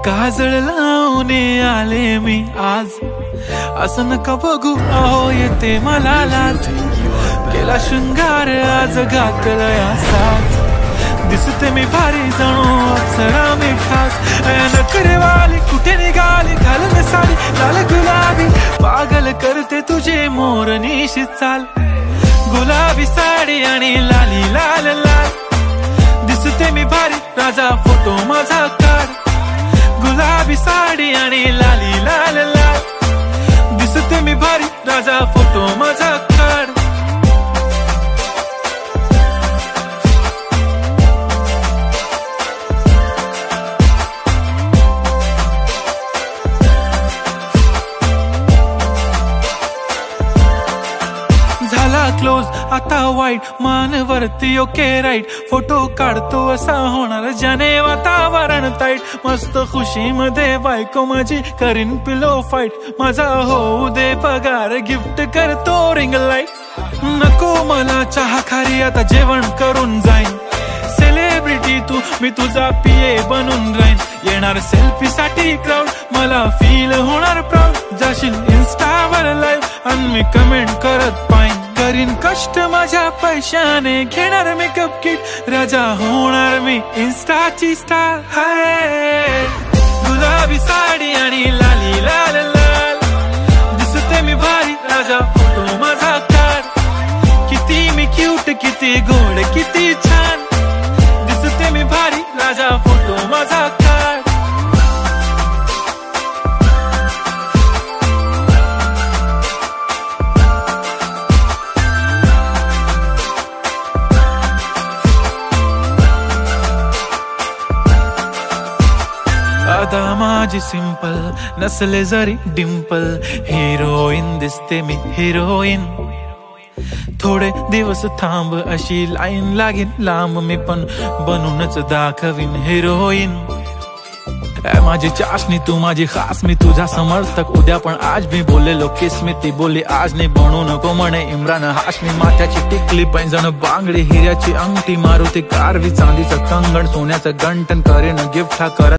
काजळ लावून आले मी आज, असं नका बघू अहो येते मला लाज, केला शृंगार आज घातलाय असाच, दिसते मी भारी जणू अप्सरा मी खास, नखरेवाली कुठे निघाली घालून साडी लाल गुलाबी, पागल करते तुझे मोरनीशी चाल, गुलाबी साडी आणि लाली लाल लाल, दिसते मी भारी राजा फोटो माझा काढ, गुलाबी साडी आणि लाली लाल लाल, दिसते मी भारी राजा फोटो माझा काढ. झाला क्लोज आता वाईट मानवरती ओके राईट, फोटो काढतो असा होणार ज्याने वातावरण ताईट, मस्त खुशी मध्ये बायको माझी करीन पिलो फाईट, माझा होऊ दे पगार गिफ्ट करतो रिंग लाईट, नको मला चहा खारी आता जेवण करून जाईन, सेलिब्रिटी तू मी तुझा पिये बनून राहीन, येणार सेल्फी साठी क्राऊड मला फील होणार प्राऊड, जाशील इन्स्टावर लाईव्ह आणि मी कमेंट करत पाईन, करीन कष्ट माझ्या पैशाने घेणार मेकअप किट, राजा होणार मी इन्स्टाची स्टार. हाय गुलाबी साडी आणि लाली लाल लाल, दिसते मी भारी राजा फोटो माझा काढ, किती मी क्यूट किती गोड किती छान, दिसते मी भारी राजा फोटो माझा काढ. आता माझी सिंपल नसले जरी डिंपल, हिरोईन दिसते मी हिरोईन, थोडे दिवस थांब अशी लाईन लागेल लांब, मी पण बनूनच दाखवीन हिरोईन, माझी चाशनी तू माझी खास मी तुझा समर्थक, उद्या पण आज मी बोललेलो किस मी ती बोली आज नाही, बनू नको म्हणे इम्रान हाशमी, माथ्याची टिकली पैंजण बांगडी हिऱ्याची अंगठी, मारुती कारवी चांदीचं कंगण सोन्याचं गंटन, करेन गिफ्ट हा करत